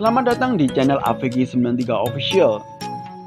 Selamat datang di channel AVG93 Official.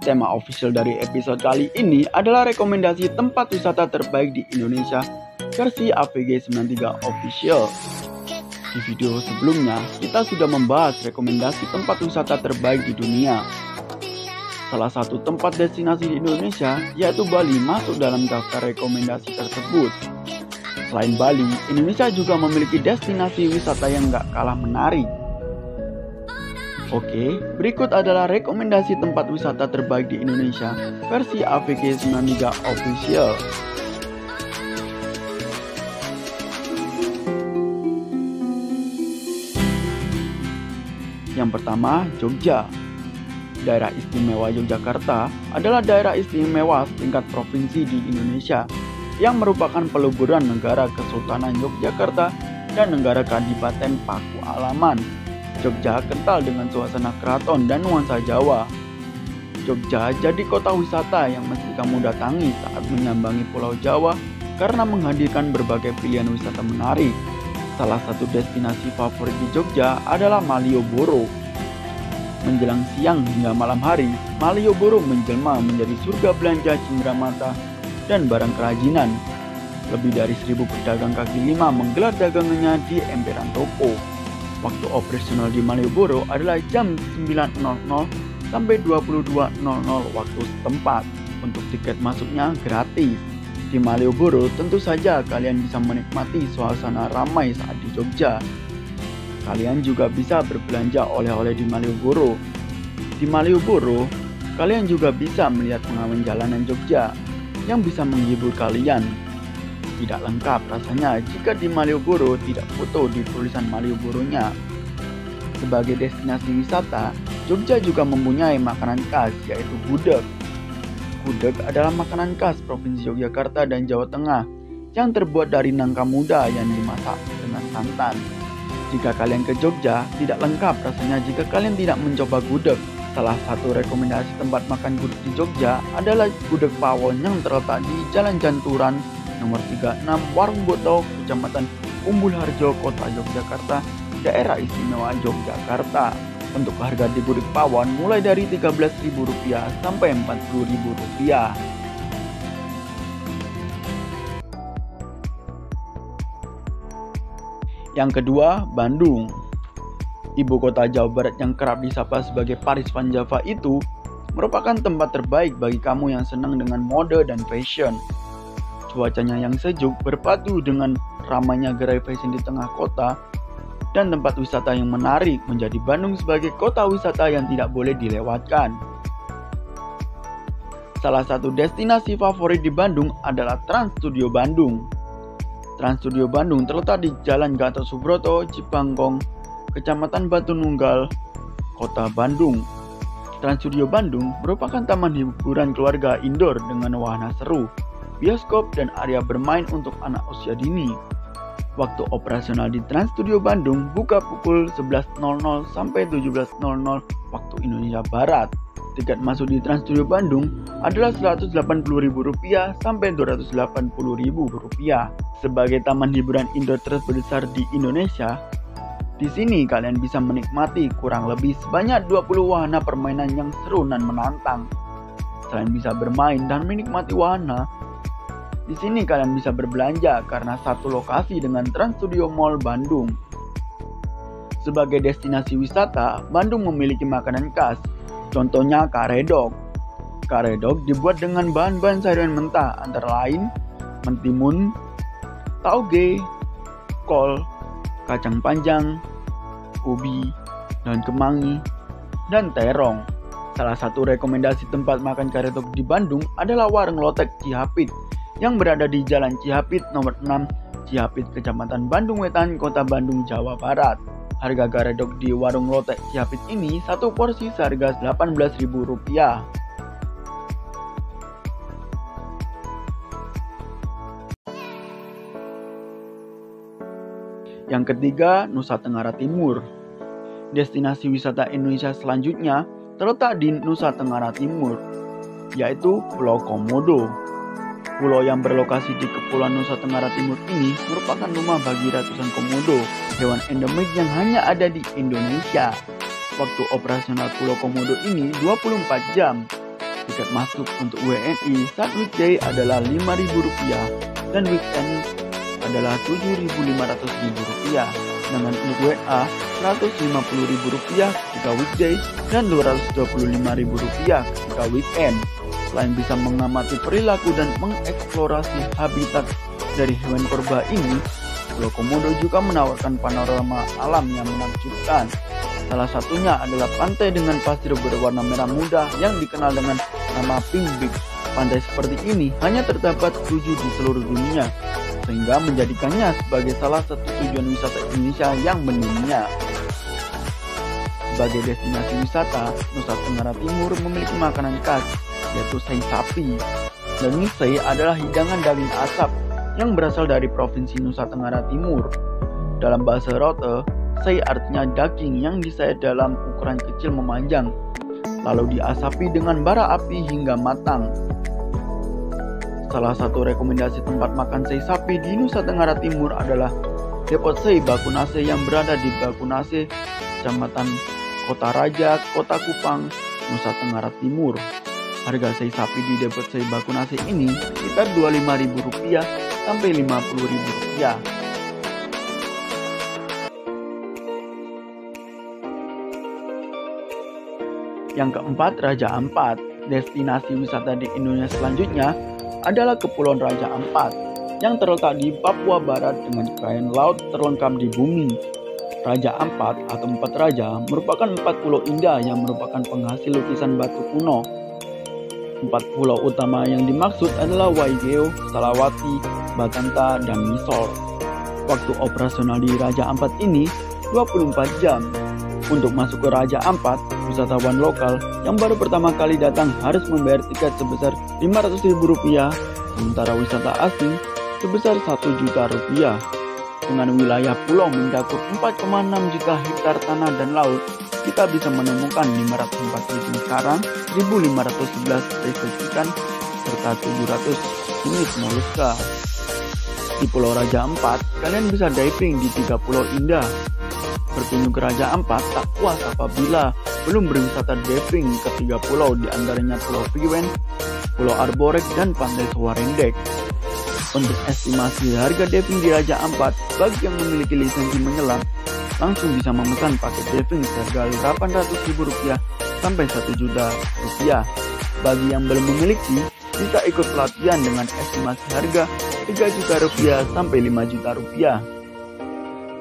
Tema official dari episode kali ini adalah rekomendasi tempat wisata terbaik di Indonesia versi AVG93 Official. Di video sebelumnya, kita sudah membahas rekomendasi tempat wisata terbaik di dunia. Salah satu tempat destinasi di Indonesia, yaitu Bali, masuk dalam daftar rekomendasi tersebut. Selain Bali, Indonesia juga memiliki destinasi wisata yang gak kalah menarik. Oke, berikut adalah rekomendasi tempat wisata terbaik di Indonesia versi AVG93 Official. Yang pertama, Jogja. Daerah Istimewa Yogyakarta adalah daerah istimewa tingkat provinsi di Indonesia yang merupakan peleburan negara Kesultanan Yogyakarta dan negara Kadipaten Paku Alaman. Jogja kental dengan suasana keraton dan nuansa Jawa. Jogja jadi kota wisata yang mesti kamu datangi saat menyambangi Pulau Jawa karena menghadirkan berbagai pilihan wisata menarik. Salah satu destinasi favorit di Jogja adalah Malioboro. Menjelang siang hingga malam hari, Malioboro menjelma menjadi surga belanja cenderamata dan barang kerajinan. Lebih dari 1000 pedagang kaki lima menggelar dagangannya di emperan toko. Waktu operasional di Malioboro adalah jam 9.00 sampai 22.00 waktu setempat. Untuk tiket masuknya gratis. Di Malioboro tentu saja kalian bisa menikmati suasana ramai saat di Jogja. Kalian juga bisa berbelanja oleh-oleh di Malioboro. Di Malioboro, kalian juga bisa melihat pengamen jalanan Jogja yang bisa menghibur kalian. Tidak lengkap rasanya jika di Malioboro tidak foto di tulisan Malioboro-nya. Sebagai destinasi wisata, Jogja juga mempunyai makanan khas yaitu gudeg. Gudeg adalah makanan khas Provinsi Yogyakarta dan Jawa Tengah yang terbuat dari nangka muda yang dimasak dengan santan. Jika kalian ke Jogja, tidak lengkap rasanya jika kalian tidak mencoba gudeg. Salah satu rekomendasi tempat makan gudeg di Jogja adalah Gudeg Pawon yang terletak di Jalan Janturan nomor 36 Warung Boto, Kecamatan Umbul Harjo, Kota Yogyakarta, Daerah Istimewa Yogyakarta. Untuk harga di Gudeg Pawon mulai dari Rp13.000 sampai Rp40.000. Yang kedua, Bandung. Ibu kota Jawa Barat yang kerap disapa sebagai Paris Van Java itu merupakan tempat terbaik bagi kamu yang senang dengan mode dan fashion. Cuacanya yang sejuk berpadu dengan ramainya gerai fashion di tengah kota dan tempat wisata yang menarik menjadi Bandung sebagai kota wisata yang tidak boleh dilewatkan. Salah satu destinasi favorit di Bandung adalah Trans Studio Bandung. Trans Studio Bandung terletak di Jalan Gatot Subroto, Cipangkong, Kecamatan Batu Nunggal, Kota Bandung. Trans Studio Bandung merupakan taman hiburan keluarga indoor dengan wahana seru, bioskop, dan area bermain untuk anak usia dini. Waktu operasional di Trans Studio Bandung buka pukul 11.00 sampai 17.00 waktu Indonesia Barat. Tiket masuk di Trans Studio Bandung adalah Rp180.000 sampai Rp280.000. Sebagai taman hiburan indoor terbesar di Indonesia, di sini kalian bisa menikmati kurang lebih sebanyak 20 wahana permainan yang seru dan menantang. Selain bisa bermain dan menikmati wahana, di sini kalian bisa berbelanja karena satu lokasi dengan Trans Studio Mall Bandung. Sebagai destinasi wisata, Bandung memiliki makanan khas. Contohnya karedok. Karedok dibuat dengan bahan-bahan sayuran mentah antara lain mentimun, tauge, kol, kacang panjang, ubi, daun kemangi, dan terong. Salah satu rekomendasi tempat makan karedok di Bandung adalah Warung Lotek Cihapit yang berada di Jalan Cihapit nomor 6, Cihapit, Kecamatan Bandung Wetan, Kota Bandung, Jawa Barat. Harga karedok di Warung Lotek Cihapit ini satu porsi seharga Rp18.000. Yang ketiga, Nusa Tenggara Timur. Destinasi wisata Indonesia selanjutnya terletak di Nusa Tenggara Timur, yaitu Pulau Komodo. Pulau yang berlokasi di Kepulauan Nusa Tenggara Timur ini merupakan rumah bagi ratusan komodo, hewan endemik yang hanya ada di Indonesia. Waktu operasional Pulau Komodo ini 24 jam. Tiket masuk untuk WNI saat weekday adalah Rp5.000 dan weekend adalah Rp7.500.000. Sedangkan untuk WA Rp150.000 ketika weekday dan Rp225.000 ketika weekend. Selain bisa mengamati perilaku dan mengeksplorasi habitat dari hewan purba ini, Pulau Komodo juga menawarkan panorama alam yang menakjubkan. Salah satunya adalah pantai dengan pasir berwarna merah muda yang dikenal dengan nama Pink Beach. Pantai seperti ini hanya terdapat 7 di seluruh dunia, sehingga menjadikannya sebagai salah satu tujuan wisata Indonesia yang mendunia. Sebagai destinasi wisata, Nusa Tenggara Timur memiliki makanan khas, yaitu sei sapi. Dan sei adalah hidangan daging asap yang berasal dari Provinsi Nusa Tenggara Timur. Dalam bahasa Rote, sei artinya daging yang disayat dalam ukuran kecil memanjang, lalu diasapi dengan bara api hingga matang. Salah satu rekomendasi tempat makan sei sapi di Nusa Tenggara Timur adalah Depot Sei Bakunase yang berada di Bakunase, Kecamatan Kota Raja, Kota Kupang, Nusa Tenggara Timur. Harga sei sapi di Depot Sei Bakunase ini sekitar Rp25.000 sampai Rp50.000. Yang keempat, Raja Ampat. Destinasi wisata di Indonesia selanjutnya adalah Kepulauan Raja Ampat yang terletak di Papua Barat dengan kekayaan laut terlengkap di bumi. Raja Ampat atau Empat Raja merupakan 4 pulau indah yang merupakan penghasil lukisan batu kuno. 4 pulau utama yang dimaksud adalah Waigeo, Salawati, Batanta, dan Misol. Waktu operasional di Raja Ampat ini 24 jam. Untuk masuk ke Raja Ampat, wisatawan lokal yang baru pertama kali datang harus membayar tiket sebesar Rp500.000, sementara wisata asing sebesar Rp1.000.000. Dengan wilayah pulau mencakup 4,6 juta hektar tanah dan laut, kita bisa menemukan 540 karang, 1.511 spesies ikan, serta 700 jenis moluska. Di Pulau Raja Ampat, kalian bisa diving di 3 pulau indah. Berkunjung ke Raja Ampat tak puas apabila belum berwisata diving ke 3 pulau, diantaranya Pulau Priwen, Pulau Arborek, dan Pantai Sawarendek. Untuk estimasi harga diving di Raja Ampat, bagi yang memiliki lisensi menyelam, langsung bisa memesan paket diving seharga Rp800.000 sampai Rp1.000.000. Bagi yang belum memiliki, bisa ikut pelatihan dengan estimasi harga Rp3.000.000 sampai Rp5.000.000.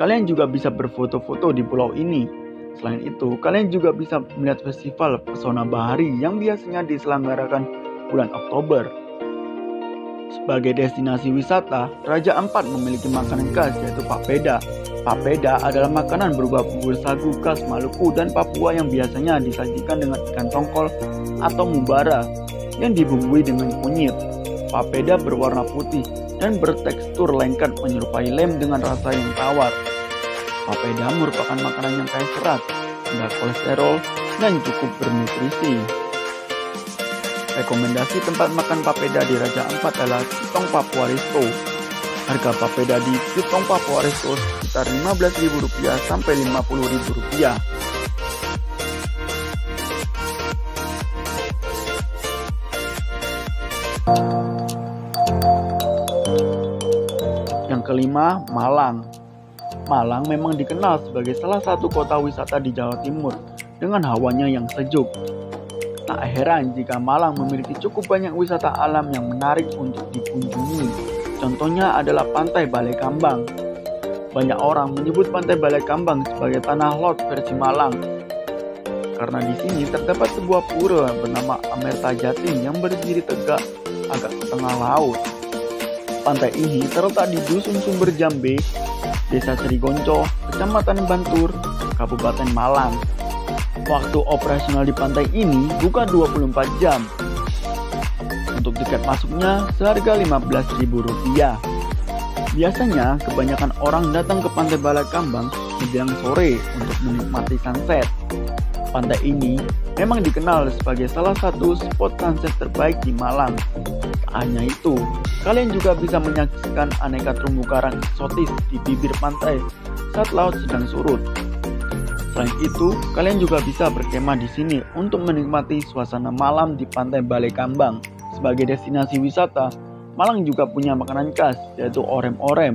Kalian juga bisa berfoto-foto di pulau ini. Selain itu, kalian juga bisa melihat festival pesona bahari yang biasanya diselenggarakan bulan Oktober. Sebagai destinasi wisata, Raja Ampat memiliki makanan khas yaitu papeda. Papeda adalah makanan berupa bubur sagu khas Maluku dan Papua yang biasanya disajikan dengan ikan tongkol atau mubara yang dibumbui dengan kunyit. Papeda berwarna putih dan bertekstur lengket menyerupai lem dengan rasa yang tawar. Papeda merupakan makanan yang kaya serat, rendah kolesterol, dan cukup bernutrisi. Rekomendasi tempat makan papeda di Raja Ampat adalah Kitong Papua Resto. Harga papeda di Kitong Papua Resto sekitar Rp15.000 sampai Rp50.000. Yang kelima, Malang. Malang memang dikenal sebagai salah satu kota wisata di Jawa Timur dengan hawanya yang sejuk. Tak heran jika Malang memiliki cukup banyak wisata alam yang menarik untuk dikunjungi. Contohnya adalah Pantai Balai Kambang. Banyak orang menyebut Pantai Balai Kambang sebagai tanah laut versi Malang, karena di sini terdapat sebuah pura bernama Amerta Jatim yang berdiri tegak agak ke tengah laut. Pantai ini terletak di Dusun Sumber Jambe, Desa Serigonco, Kecamatan Bantur, Kabupaten Malang. Waktu operasional di pantai ini buka 24 jam. Untuk tiket masuknya seharga Rp15.000. Biasanya kebanyakan orang datang ke Pantai Balai Kambang menjelang sore untuk menikmati sunset. Pantai ini memang dikenal sebagai salah satu spot sunset terbaik di Malang. Tak hanya itu, kalian juga bisa menyaksikan aneka terumbu karang eksotis di bibir pantai saat laut sedang surut. Selain itu, kalian juga bisa berkemah di sini untuk menikmati suasana malam di Pantai Balai Kambang. Sebagai destinasi wisata, Malang juga punya makanan khas, yaitu orem-orem.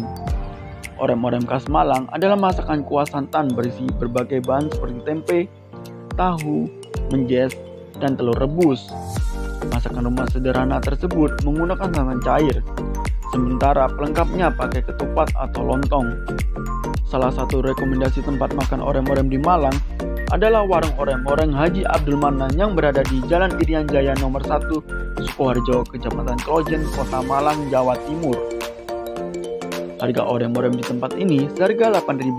Orem-orem khas Malang adalah masakan kuah santan berisi berbagai bahan seperti tempe, tahu, menjes, dan telur rebus. Masakan rumah sederhana tersebut menggunakan santan cair, sementara pelengkapnya pakai ketupat atau lontong. Salah satu rekomendasi tempat makan orem-orem di Malang adalah warung orem-orem Haji Abdul Manan yang berada di Jalan Irian Jaya nomor 1, Sukoharjo, Kecamatan Klojen, Kota Malang, Jawa Timur. Harga orem-orem di tempat ini seharga Rp8.000.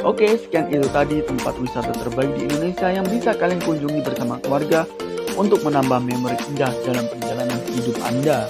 Oke, sekian itu tadi tempat wisata terbaik di Indonesia yang bisa kalian kunjungi bersama keluarga untuk menambah memori indah dalam perjalanan hidup Anda.